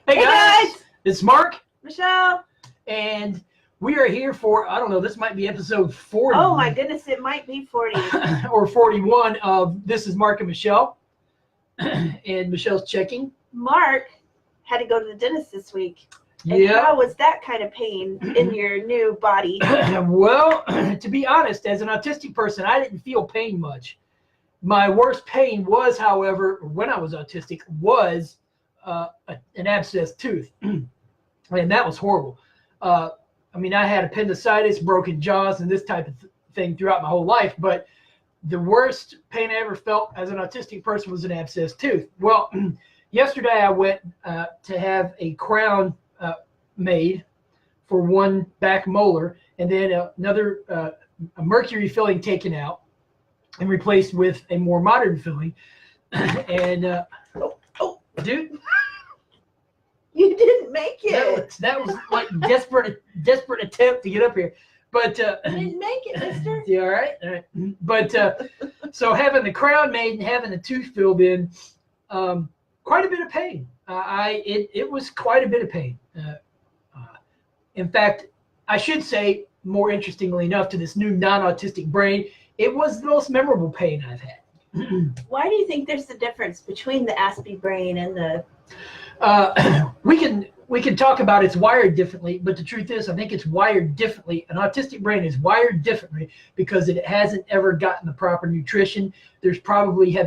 Hey guys, it's Mark, Michelle, and we are here for, I don't know, this might be episode 40. Oh my goodness, it might be 40. or 41 of This is Mark and Michelle. And Michelle's checking. Mark had to go to the dentist this week. And Yeah. how was that kind of pain in your new body? Well, to be honest, as an autistic person, I didn't feel pain much. My worst pain was, however, when I was autistic, was an abscessed tooth. And that was horrible. I mean, I had appendicitis, broken jaws, and this type of thing throughout my whole life. But the worst pain I ever felt as an autistic person was an abscessed tooth. Well, yesterday I went to have a crown made for one back molar, and then another a mercury filling taken out and replaced with a more modern filling. And dude, You didn't make it. that was like desperate attempt to get up here, but You didn't make it, mister. yeah, all right. But so having the crown made and having the tooth filled in, quite a bit of pain. It was quite a bit of pain. In fact, I should say, more interestingly enough, to this new non-autistic brain, it was the most memorable pain I've had. Why do you think there's the difference between the Aspie brain and the... We can talk about it's wired differently, but the truth is, I think it's wired differently. An autistic brain is wired differently because it hasn't ever gotten the proper nutrition. There's probably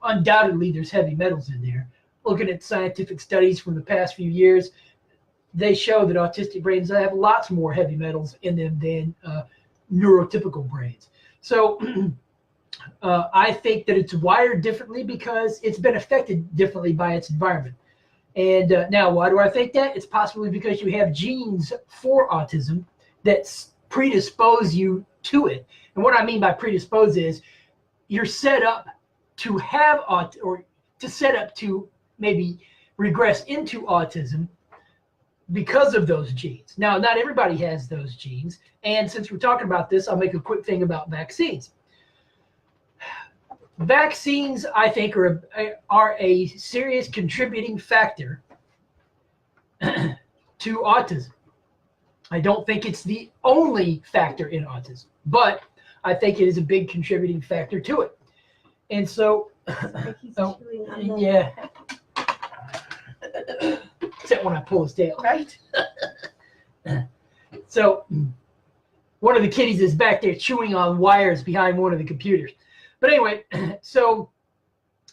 undoubtedly there's heavy metals in there. Looking at scientific studies from the past few years, they show that autistic brains have lots more heavy metals in them than neurotypical brains. So I think that it's wired differently because it's been affected differently by its environment. And now, why do I think that? It's possibly because you have genes for autism that predispose you to it. And what I mean by predispose is you're set up to have or to set up to maybe regress into autism because of those genes. Now, not everybody has those genes. And since we're talking about this, I'll make a quick thing about vaccines. Vaccines, I think, are a serious contributing factor to autism. I don't think it's the only factor in autism, but I think it is a big contributing factor to it. And so, yeah. Except when I pull his tail. Right? So, one of the kitties is back there chewing on wires behind one of the computers. But anyway, so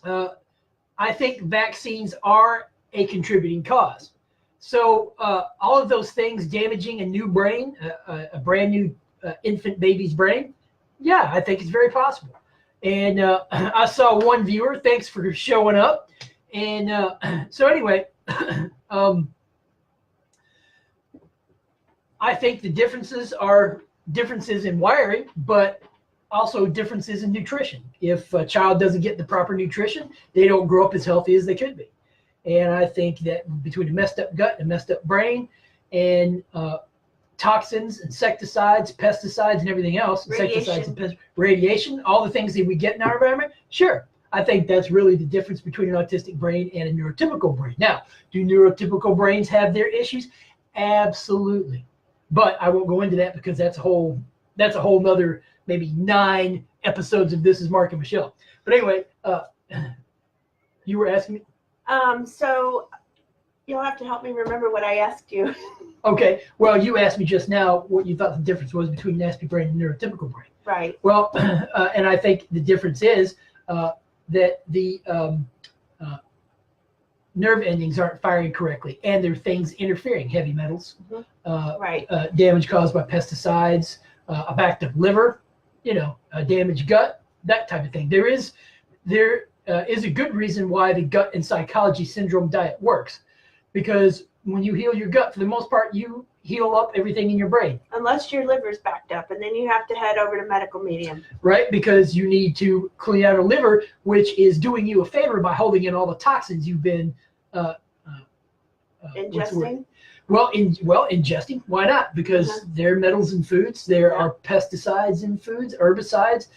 I think vaccines are a contributing cause. So all of those things damaging a new brain, a brand new infant baby's brain, yeah, I think it's very possible. And I saw one viewer, thanks for showing up. And so anyway, I think the differences are differences in wiring, but also differences in nutrition. If a child doesn't get the proper nutrition, they don't grow up as healthy as they could be. And I think that between a messed up gut and a messed up brain and toxins, insecticides, pesticides, and everything else, radiation, all the things that we get in our environment, sure. I think that's really the difference between an autistic brain and a neurotypical brain. Now, do neurotypical brains have their issues? Absolutely. But I won't go into that because that's a whole nother maybe 9 episodes of This is Mark and Michelle. But anyway, you were asking me? So you'll have to help me remember what I asked you. Okay. Well, you asked me just now what you thought the difference was between an Aspie brain and neurotypical brain. Right. Well, and I think the difference is that the nerve endings aren't firing correctly, and there are things interfering, heavy metals, right. Damage caused by pesticides, a backed up liver, a damaged gut, that type of thing. There is a good reason why the gut and psychology syndrome diet works, because when you heal your gut, for the most part, you heal up everything in your brain. Unless your liver's backed up, and then you have to head over to medical medium. Right, because you need to clean out a liver, which is doing you a favor by holding in all the toxins you've been ingesting. Ingesting. Why not? Because there are metals in foods. There are pesticides in foods, herbicides.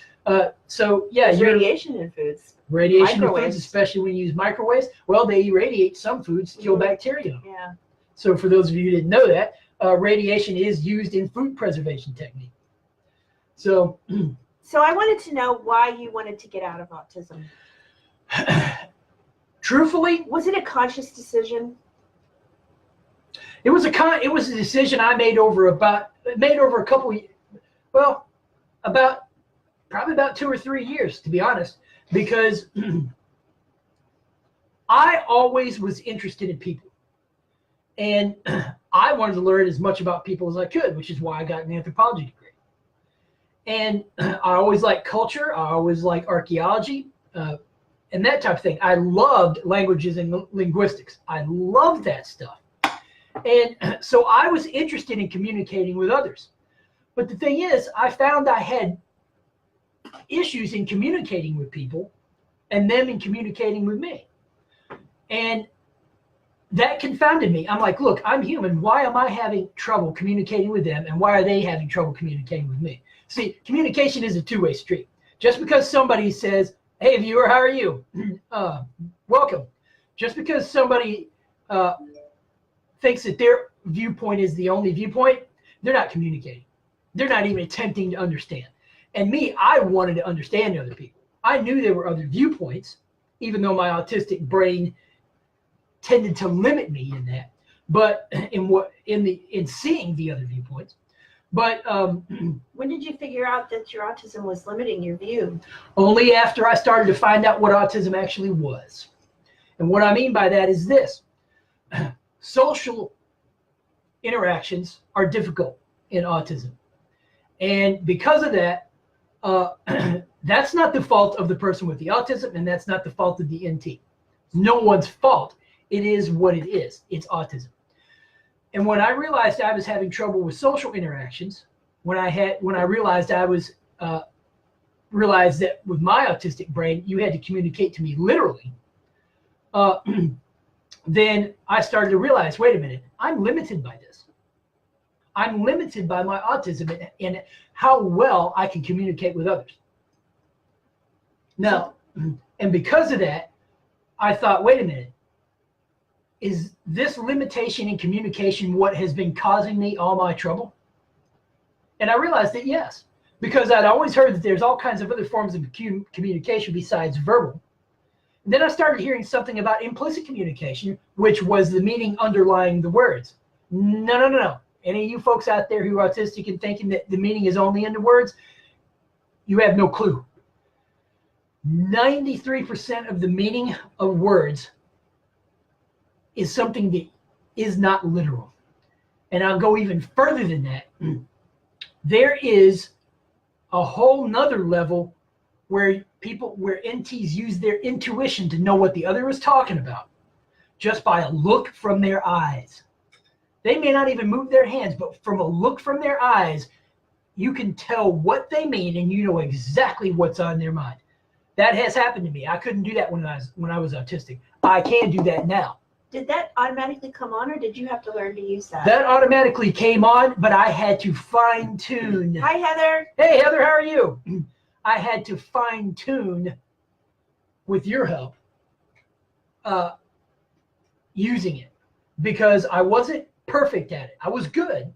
So yeah, There's radiation in foods. radiation in foods, Microwaves. especially when you use microwaves. Well, they irradiate some foods to kill bacteria. Yeah. So for those of you who didn't know that, radiation is used in food preservation technique. So, So I wanted to know why you wanted to get out of autism. truthfully, Was it a conscious decision? it was a decision I made over a couple, well, probably about 2 or 3 years, to be honest, because I always was interested in people, and I wanted to learn as much about people as I could, which is why I got an anthropology degree. And I always liked culture. I always liked archaeology and that type of thing. I loved languages and linguistics. I loved that stuff. And so I was interested in communicating with others. But the thing is, I found I had issues in communicating with people and them in communicating with me. And that confounded me. I'm like, look, I'm human. Why am I having trouble communicating with them? And why are they having trouble communicating with me? See, communication is a two-way street. Just because somebody says, hey, viewer, how are you? Welcome. Just because somebody thinks that their viewpoint is the only viewpoint, they're not communicating. They're not even attempting to understand. And me, I wanted to understand other people. I knew there were other viewpoints, even though my autistic brain tended to limit me in that. But in seeing the other viewpoints. But when did you figure out that your autism was limiting your view? Only after I started to find out what autism actually was. And what I mean by that is this. Social interactions are difficult in autism. And because of that, that's not the fault of the person with the autism, and that's not the fault of the NT. No one's fault. It is what it is. It's autism. And when I realized I was having trouble with social interactions, when I realized realized that with my autistic brain, you had to communicate to me literally, then I started to realize, wait a minute, I'm limited by this. I'm limited by my autism and how well I can communicate with others. Now, and because of that, I thought, wait a minute, is this limitation in communication what has been causing me all my trouble? And I realized that yes, because I'd always heard that there's all kinds of other forms of communication besides verbal. And then I started hearing something about implicit communication, which was the meaning underlying the words. No. Any of you folks out there who are autistic and thinking that the meaning is only in the words, you have no clue. 93% of the meaning of words is something that is not literal. And I'll go even further than that. There is a whole nother level where NTs use their intuition to know what the other is talking about just by a look from their eyes. They may not even move their hands, but from a look from their eyes, you can tell what they mean and you know exactly what's on their mind. That has happened to me. I couldn't do that when I was autistic. I can do that now. Did that automatically come on, or did you have to learn to use that? That automatically came on, but I had to fine tune. Hi, Heather. Hey, Heather, how are you? I had to fine tune, with your help, using it, because I wasn't perfect at it. I was good,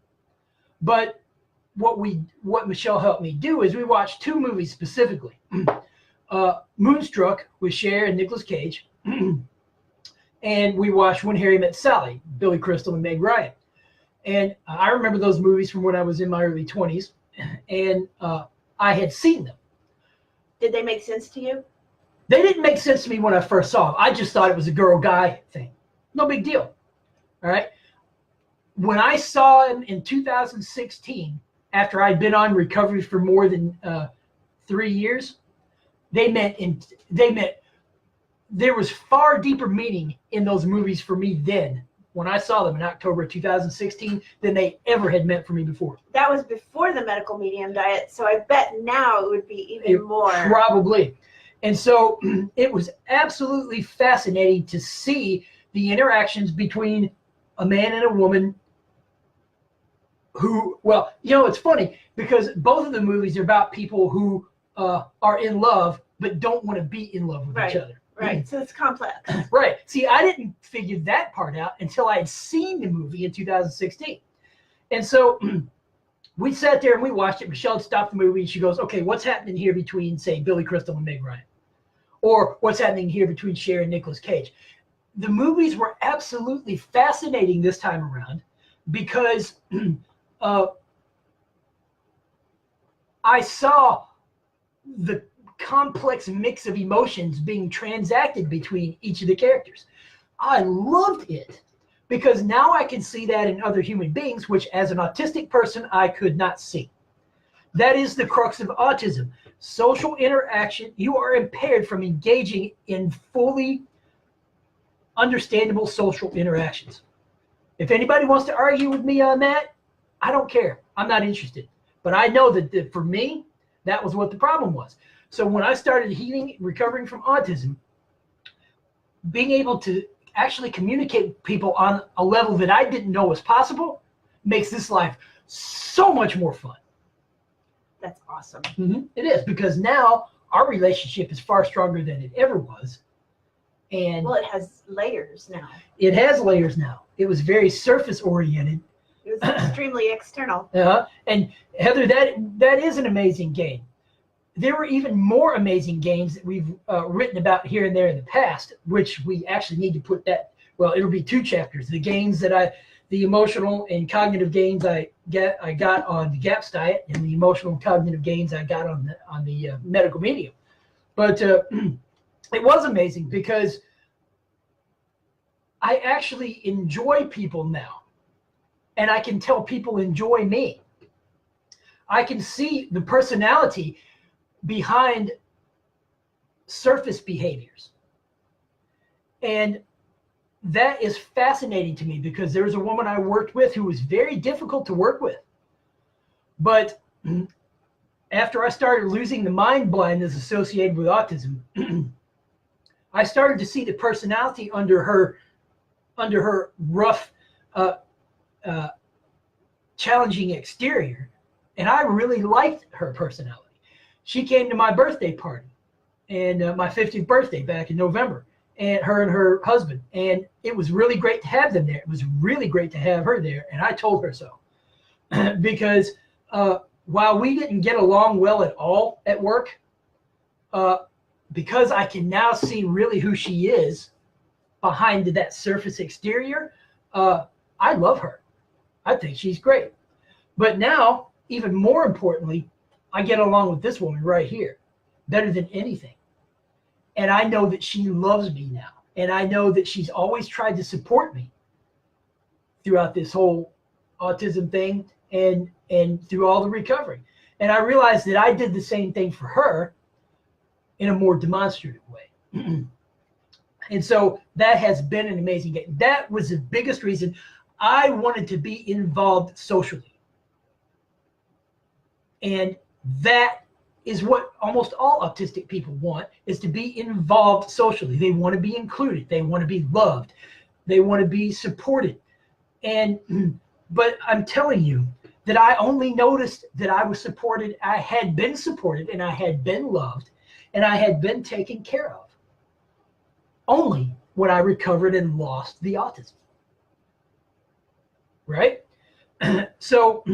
but what Michelle helped me do is we watched 2 movies specifically. Moonstruck with Cher and Nicolas Cage. And we watched When Harry Met Sally, Billy Crystal and Meg Ryan. And I remember those movies from when I was in my early 20s, and I had seen them. Did they make sense to you? They didn't make sense to me when I first saw them. I just thought it was a girl-guy thing. No big deal. All right? When I saw them in 2016, after I'd been on recovery for more than 3 years, they meant there was far deeper meaning in those movies for me then, when I saw them in October 2016, than they ever had meant for me before. That was before the medical medium diet, so I bet now it would be even more. Probably. And so it was absolutely fascinating to see the interactions between a man and a woman who, well, it's funny because both of the movies are about people who are in love but don't want to be in love with each other. Right. So it's complex. Right. See, I didn't figure that part out until I had seen the movie in 2016. And so we sat there and we watched it. Michelle stopped the movie and she goes, okay, what's happening here between, say, Billy Crystal and Meg Ryan? Or what's happening here between Cher and Nicolas Cage? The movies were absolutely fascinating this time around because I saw the complex mix of emotions being transacted between each of the characters. I loved it because now I can see that in other human beings, which as an autistic person, I could not see. That is the crux of autism. Social interaction, you are impaired from engaging in fully understandable social interactions. If anybody wants to argue with me on that, I don't care. I'm not interested. But I know that for me, that was what the problem was. So when I started healing, recovering from autism, being able to actually communicate with people on a level that I didn't know was possible makes this life so much more fun. That's awesome. Mm-hmm. It is, because now our relationship is far stronger than it ever was. And well, it has layers now. It has layers now. It was very surface oriented. It was extremely external. And Heather, that is an amazing game. There were even more amazing games that we've written about here and there in the past, which we actually need to put that, well, it'll be 2 chapters. The games that the emotional and cognitive gains I got on the GAPS diet, and the emotional and cognitive gains I got on the medical medium. But it was amazing because I actually enjoy people now, and I can tell people enjoy me. I can see the personality behind surface behaviors. And that is fascinating to me because there was a woman I worked with who was very difficult to work with. But after I started losing the mind blindness associated with autism, I started to see the personality under her rough, challenging exterior. And I really liked her personality. She came to my birthday party, and my 50th birthday back in November, and her husband. And it was really great to have them there. It was really great to have her there. And I told her so. Because while we didn't get along well at all at work, because I can now see really who she is behind that surface exterior, I love her. I think she's great. But now, even more importantly, I get along with this woman right here better than anything. And I know that she loves me now. And I know that she's always tried to support me throughout this whole autism thing and through all the recovery. And I realized that I did the same thing for her in a more demonstrative way. And so that has been an amazing game. That was the biggest reason I wanted to be involved socially. And that is what almost all autistic people want, is to be involved socially. They want to be included. They want to be loved. They want to be supported. But I'm telling you that I only noticed that I was supported. I had been supported, and I had been loved, and I had been taken care of only when I recovered and lost the autism. Right? So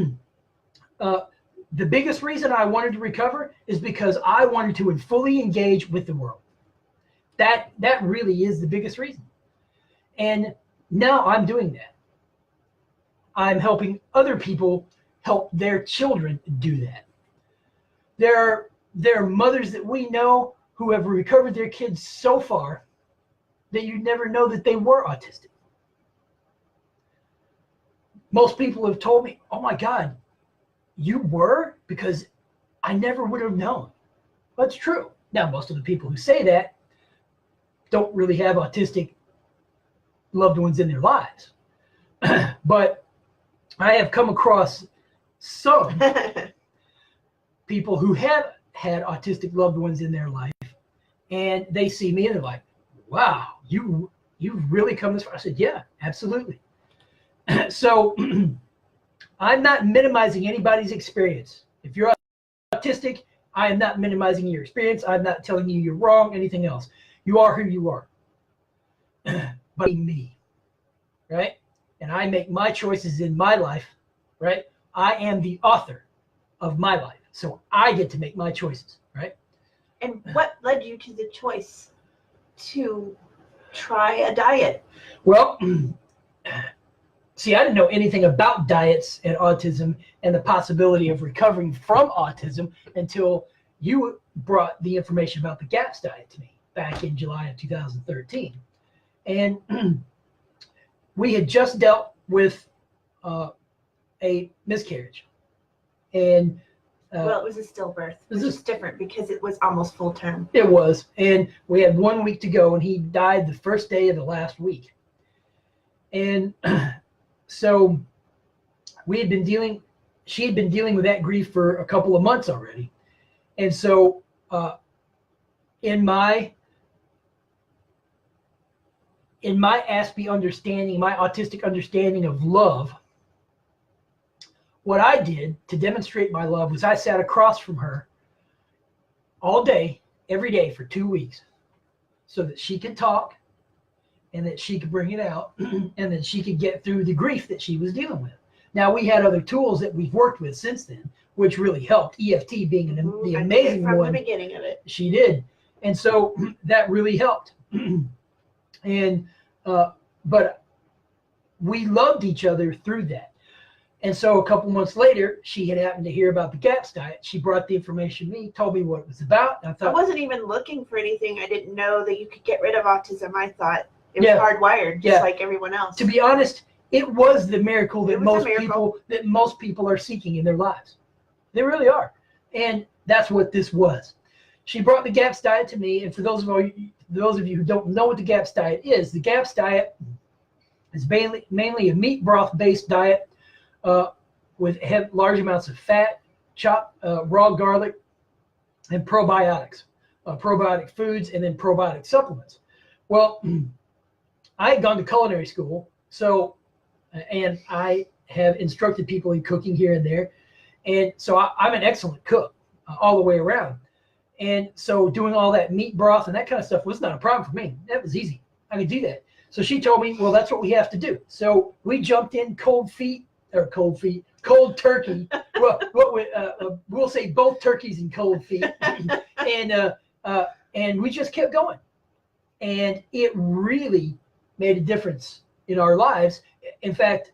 the biggest reason I wanted to recover is because I wanted to fully engage with the world. That really is the biggest reason. And now I'm doing that. I'm helping other people help their children do that. There are mothers that we know who have recovered their kids so far that you'd never know that they were autistic. Most people have told me, oh my God, you were? Because I never would have known. That's true. Now, most of the people who say that don't really have autistic loved ones in their lives. But I have come across some people who have had autistic loved ones in their life, and they see me and they're like, wow, you've really come this far. I said, yeah, absolutely. So I'm not minimizing anybody's experience. If you're autistic, I am not minimizing your experience. I'm not telling you you're wrong, anything else. You are who you are. But me, right? And I make my choices in my life, right? I am the author of my life. So I get to make my choices, right? And what led you to the choice to try a diet? Well, see, I didn't know anything about diets and autism and the possibility of recovering from autism until you brought the information about the GAPS diet to me back in July of 2013. And we had just dealt with a miscarriage. And well, it was a stillbirth. It was just different because it was almost full term. It was. And we had 1 week to go, and he died the first day of the last week. And so she had been dealing with that grief for a couple of months already. And so in my ASPE understanding, my autistic understanding of love, what I did to demonstrate my love was I sat across from her all day, every day for 2 weeks so that she could talk and that she could bring it out and that she could get through the grief that she was dealing with. Now, we had other tools that we've worked with since then, which really helped, EFT being the amazing one. From the beginning of it. She did. And so that really helped. And but we loved each other through that. And so a couple months later, she had happened to hear about the GAPS diet. She brought the information to me, told me what it was about. And I thought, I wasn't even looking for anything. I didn't know that you could get rid of autism. I thought it was hardwired, just like everyone else. To be honest, it was the miracle that most people are seeking in their lives. They really are. And that's what this was. She brought the GAPS diet to me. And for those of you who don't know what the GAPS diet is, the GAPS diet is mainly a meat broth-based diet with large amounts of fat, chopped raw garlic, and probiotics, probiotic foods, and then probiotic supplements. Well, I had gone to culinary school, and I have instructed people in cooking here and there, and so I'm an excellent cook all the way around. And so doing all that meat broth and that kind of stuff was not a problem for me. That was easy. I could do that. So she told me, well, that's what we have to do. So we jumped in cold turkey. Well, we'll say both turkeys and cold feet. And we just kept going. And it really made a difference in our lives. In fact,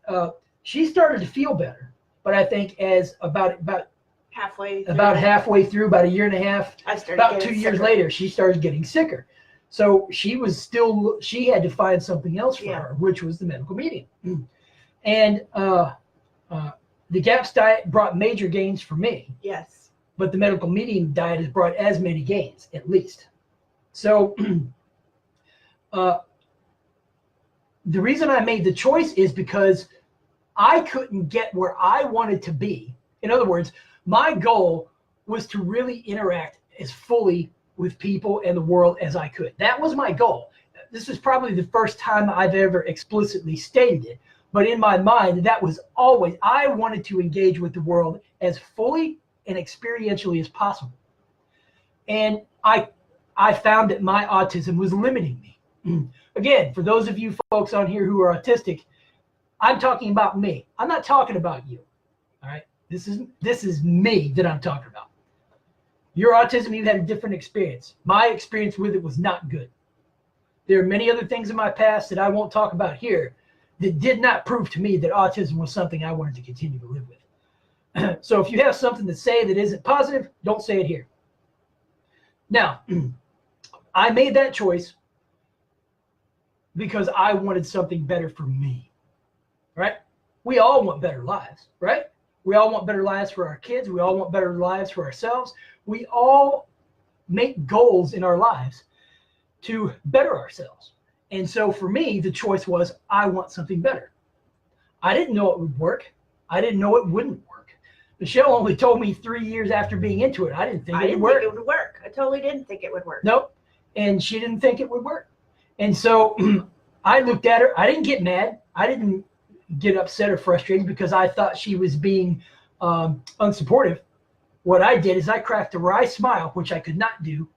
she started to feel better. But I think as about halfway through, about a year and a half, about 2 years later, she started getting sicker. So she had to find something else for her, which was the medical medium. And the GAPS diet brought major gains for me. Yes. But the medical medium diet has brought as many gains, at least. So the reason I made the choice is because I couldn't get where I wanted to be. In other words, my goal was to really interact as fully with people and the world as I could. That was my goal. This is probably the first time I've ever explicitly stated it. But in my mind, that was always, I wanted to engage with the world as fully and experientially as possible. And I found that my autism was limiting me. Again, for those of you folks on here who are autistic, I'm talking about me. I'm not talking about you. All right? This is me that I'm talking about. Your autism, you had a different experience. My experience with it was not good. There are many other things in my past that I won't talk about here that did not prove to me that autism was something I wanted to continue to live with. So if you have something to say that isn't positive, don't say it here. Now, I made that choice because I wanted something better for me, right? We all want better lives, right? We all want better lives for our kids. We all want better lives for ourselves. We all make goals in our lives to better ourselves. And so for me, the choice was, I want something better. I didn't know it would work. I didn't know it wouldn't work. Michelle only told me 3 years after being into it. I didn't think it would work. I totally didn't think it would work. Nope. And she didn't think it would work. And so I looked at her. I didn't get mad. I didn't get upset or frustrated because I thought she was being unsupportive. what I did is I cracked a wry smile, which I could not do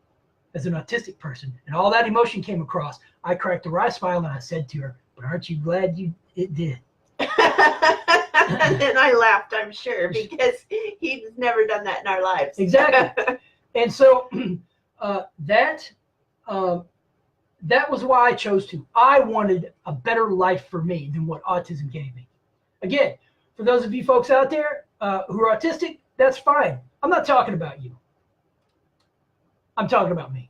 as an autistic person. And all that emotion came across. I cracked a wry smile and I said to her, "But aren't you glad it did?" And then I laughed, I'm sure, because he's never done that in our lives. Exactly. And so that was why I chose to. I wanted a better life for me than what autism gave me. Again, for those of you folks out there who are autistic, that's fine. I'm not talking about you. I'm talking about me.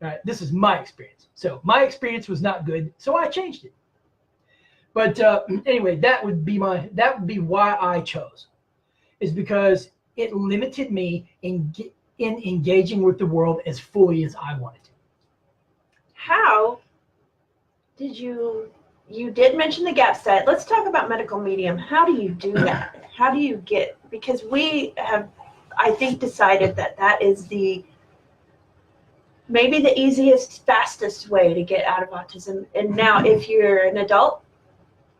All right, this is my experience. So my experience was not good, so I changed it. But anyway, that would be why I chose, is because it limited me in engaging with the world as fully as I wanted to. How did you did mention the GAPS diet. Let's talk about medical medium. How do you do that? How do you get, because we have, I think, decided that is maybe the easiest, fastest way to get out of autism. And now if you're an adult,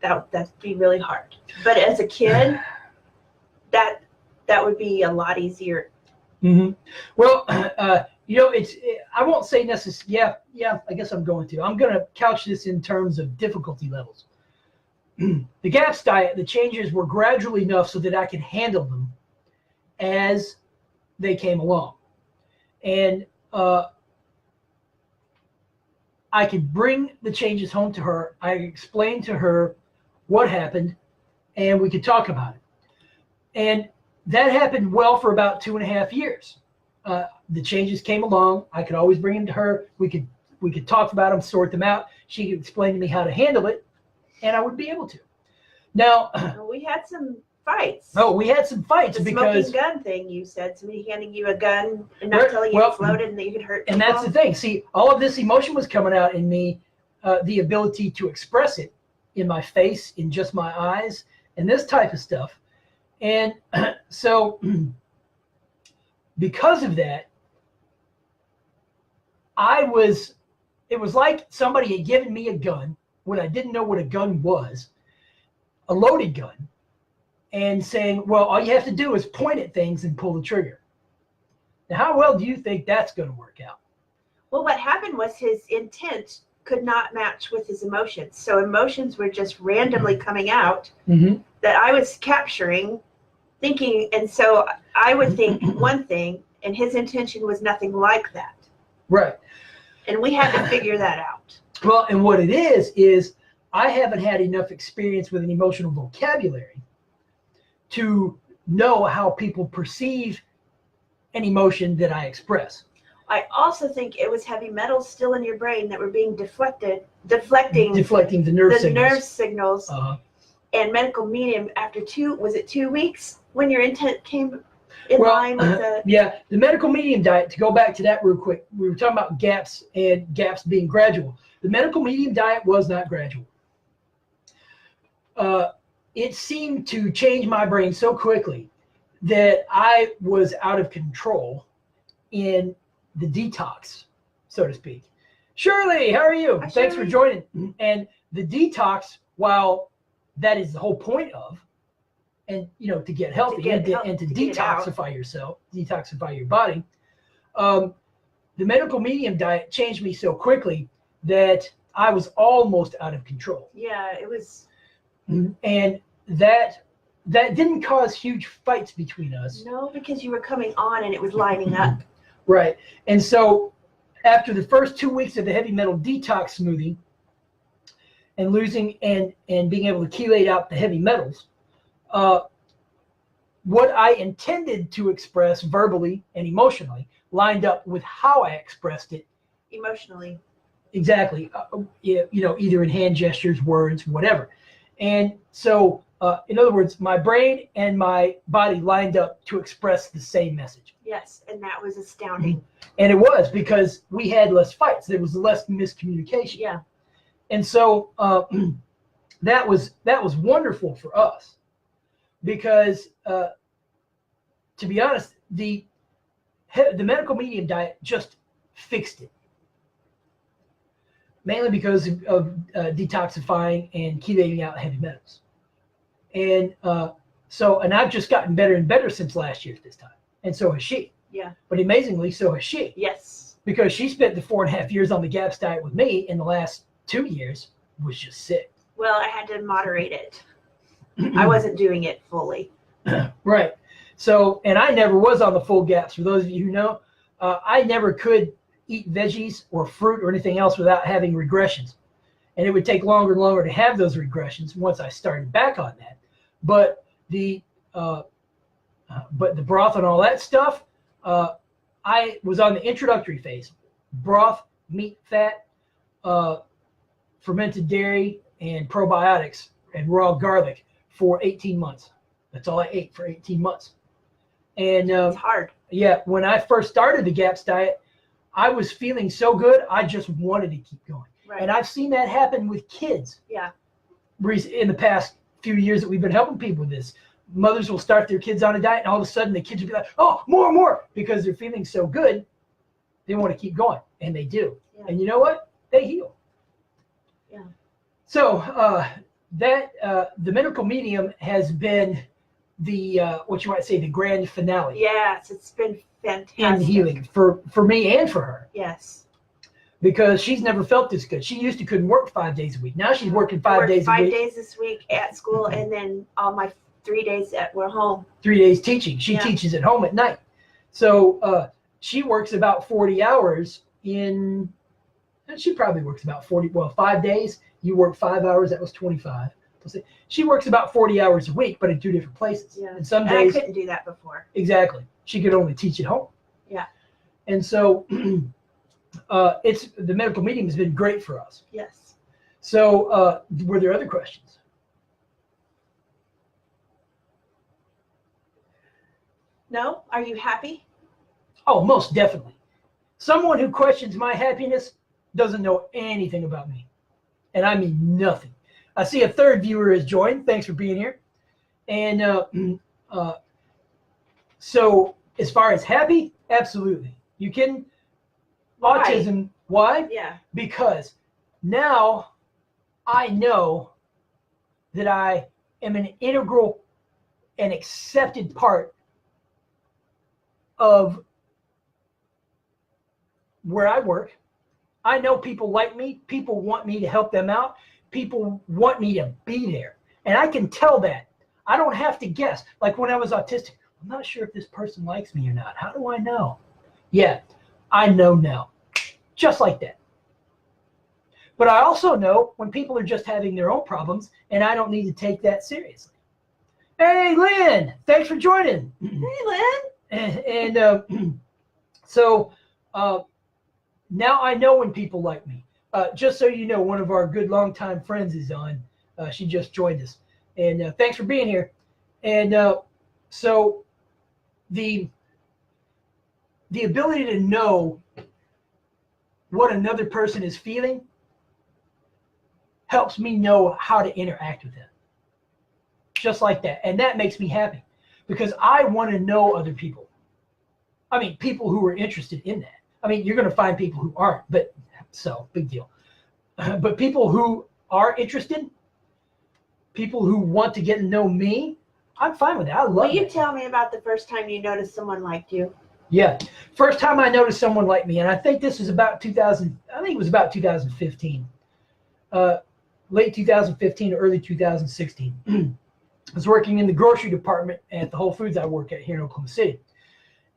that'd be really hard. But as a kid, that would be a lot easier. Mm-hmm. Well, I won't say necessarily. Yeah. I guess I'm going to couch this in terms of difficulty levels. The GAPS diet, the changes were gradual enough so that I could handle them as they came along, and I could bring the changes home to her. I explained to her what happened, and we could talk about it. And that happened well for about 2.5 years. The changes came along. I could always bring them to her. We could talk about them, sort them out. She could explain to me how to handle it, and I would be able to. Now, we had some fights. Oh, we had some fights the because smoking gun thing. You said somebody handing you a gun and not telling you it's loaded and that you could hurt people. And that's the thing. See, all of this emotion was coming out in me, the ability to express it in my face, in just my eyes, and this type of stuff. And so because of that, it was like somebody had given me a gun when I didn't know what a gun was, a loaded gun, and saying, well, all you have to do is point at things and pull the trigger. Now, how well do you think that's going to work out? Well, what happened was his intent could not match with his emotions. So emotions were just randomly coming out that I was capturing, thinking, and so I would think one thing, and his intention was nothing like that. Right. And we had to figure that out. Well, and what it is I haven't had enough experience with an emotional vocabulary to know how people perceive an emotion that I express. I also think it was heavy metals still in your brain that were being deflecting the nerve signals. And medical medium, after 2 weeks when your intent came in line with the... Yeah, the medical medium diet, to go back to that real quick, we were talking about gaps and gaps being gradual. The medical medium diet was not gradual. It seemed to change my brain so quickly that I was out of control in the detox, so to speak. Shirley, how are you? Hi, Thanks Shirley. for joining. And the detox, while that is the whole point of, and to get healthy and to detoxify yourself, detoxify your body, the medical medium diet changed me so quickly that I was almost out of control. Yeah, it was. And that didn't cause huge fights between us. No, because you were coming on and it was lining up. Right. And so after the first 2 weeks of the heavy metal detox smoothie and losing and being able to chelate out the heavy metals, what I intended to express verbally and emotionally lined up with how I expressed it Emotionally. Exactly. Either in hand gestures, words, whatever. And so, in other words, my brain and my body lined up to express the same message. Yes, and that was astounding. And it was because we had less fights. There was less miscommunication. Yeah. And so that was wonderful for us because, to be honest, the medical medium diet just fixed it. Mainly because of detoxifying and chelating out heavy metals. And and I've just gotten better and better since last year at this time. and so has she. Yeah. But amazingly, so has she. Yes. Because she spent the 4.5 years on the GAPS diet with me. In the last 2 years, was just sick. Well, I had to moderate it. I wasn't doing it fully. Right. So, and I never was on the full GAPS. For those of you who know, I never could eat veggies or fruit or anything else without having regressions. And it would take longer and longer to have those regressions once I started back on that. But the broth and all that stuff, I was on the introductory phase. Broth, meat, fat, fermented dairy, and probiotics, and raw garlic for 18 months. That's all I ate for 18 months. And it's hard. Yeah, when I first started the GAPS diet, I was feeling so good, I just wanted to keep going. Right. And I've seen that happen with kids. Yeah. In the past few years that we've been helping people with this. Mothers will start their kids on a diet, and all of a sudden the kids will be like, oh, more, because they're feeling so good, they want to keep going, and they do. Yeah. And you know what? They heal. Yeah. So the medical medium has been the what you might say, the grand finale. Yes, it's been fantastic. In healing for me and for her. Yes. Because she's never felt this good. She used to couldn't work 5 days a week. Now she's working 5 days a week. 5 days this week at school, and then all my 3 days we're home. 3 days teaching. She teaches at home at night. So she works about 40 hours in, she probably works about 5 days. You work 5 hours, that was 25. She works about 40 hours a week, but in 2 different places. Yeah. And some days. I couldn't do that before. Exactly. She could only teach at home. Yeah. And so it's the medical medium has been great for us. Yes. So were there other questions? No? Are you happy? Oh, most definitely. Someone who questions my happiness doesn't know anything about me. And I mean nothing. I see a third viewer has joined. Thanks for being here. And so as far as happy, absolutely. You kidding? Why? Autism. Why? Yeah. Because now I know that I am an integral and accepted part of where I work. I know people like me. People want me to help them out. People want me to be there. And I can tell that. I don't have to guess. Like when I was autistic, I'm not sure if this person likes me or not. How do I know? Yeah, I know now. Just like that. But I also know when people are just having their own problems, and I don't need to take that seriously. Hey, Lynn, thanks for joining. Hey, Lynn. And so now I know when people like me. Just so you know, one of our good longtime friends is on. She just joined us. And thanks for being here. And so the ability to know what another person is feeling helps me know how to interact with them. Just like that. And that makes me happy because I want to know other people. I mean, people who are interested in that. I mean, you're going to find people who aren't, but so big deal. But people who are interested, people who want to get to know me, I'm fine with that. I love it. Will you tell me about the first time you noticed someone liked you? Yeah. First time I noticed someone like me, and I think this was about 2015. Late 2015 or early 2016. I was working in the grocery department at the Whole Foods I work at here in Oklahoma City.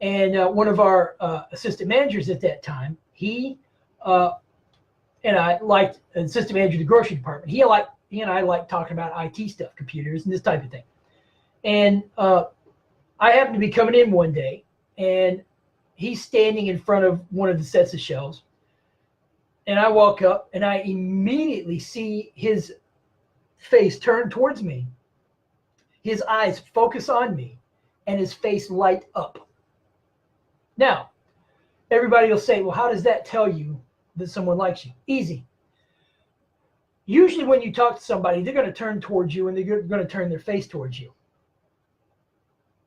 And one of our assistant managers at that time, he and I liked an assistant manager of the grocery department. He and I liked talking about IT stuff, computers and this type of thing. And I happened to be coming in one day, and he's standing in front of one of the sets of shelves. And I walk up, and I immediately see his face turn towards me. His eyes focus on me, and his face light up. Now, everybody will say, well, how does that tell you that someone likes you? Easy. Usually when you talk to somebody, they're going to turn towards you, and they're going to turn their face towards you.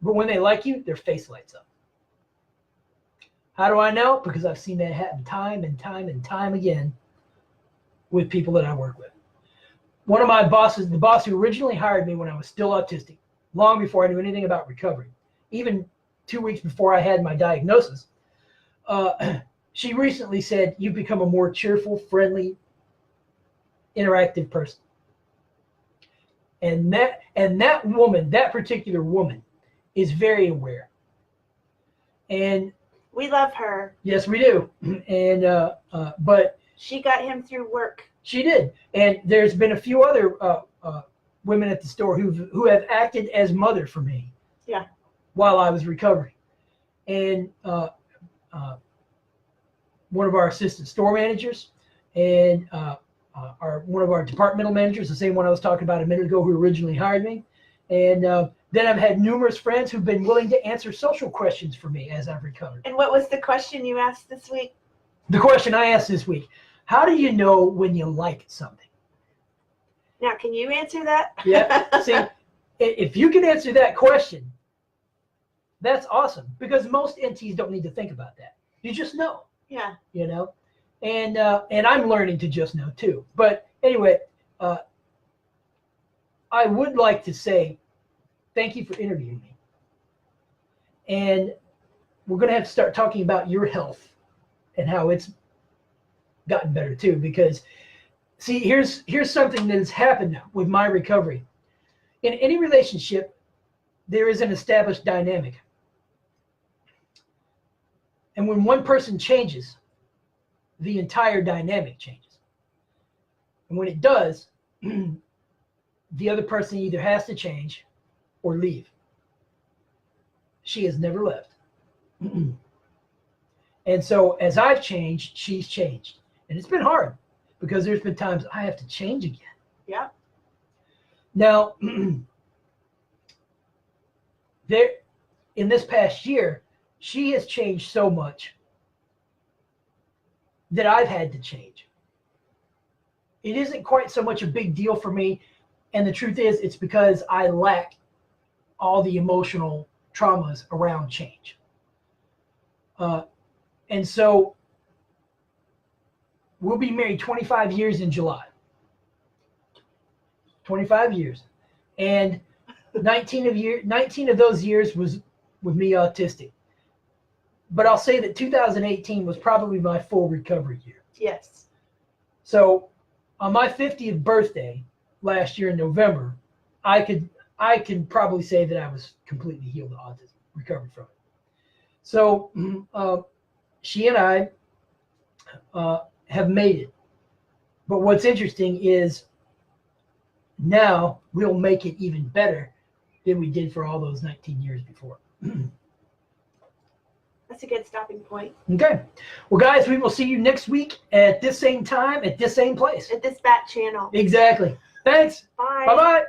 But when they like you, their face lights up. How do I know? Because I've seen that happen time and time and time again with people that I work with. One of my bosses, the boss who originally hired me when I was still autistic, long before I knew anything about recovery, even 2 weeks before I had my diagnosis. She recently said, "You've become a more cheerful, friendly, interactive person." And that woman, that particular woman, is very aware. And we love her. yes, we do. And but she got him through work. She did. And there's been a few other women at the store who have acted as mother for me. Yeah. While I was recovering. And one of our assistant store managers and one of our departmental managers, the same one I was talking about a minute ago, who originally hired me. And then I've had numerous friends who've been willing to answer social questions for me as I've recovered. And what was the question you asked this week? The question I asked this week: how do you know when you like something? Now, can you answer that? Yeah. See, if you can answer that question, that's awesome, because most NTs don't need to think about that. You just know. Yeah. You know, and I'm learning to just know too. But anyway, I would like to say thank you for interviewing me. And we're going to have to start talking about your health and how it's gotten better too, because see, here's something that has happened now with my recovery. In any relationship, there is an established dynamic. And when one person changes, the entire dynamic changes. And when it does, the other person either has to change or leave. She has never left. And so as I've changed, she's changed. And it's been hard, because there's been times I have to change again. Yeah. Now, in this past year, she has changed so much that I've had to change. It isn't quite so much a big deal for me. And the truth is, it's because I lack all the emotional traumas around change. And so we'll be married 25 years in July. 25 years. And 19 of those years was with me autistic. But I'll say that 2018 was probably my full recovery year. Yes. So on my 50th birthday last year in November, I can probably say that I was completely healed of autism, recovered from it. So she and I have made it. But what's interesting is now we'll make it even better than we did for all those 19 years before. That's a good stopping point. Okay. Well, guys, we will see you next week at this same time, at this same place. At this bat channel. Exactly. Thanks. Bye. Bye-bye.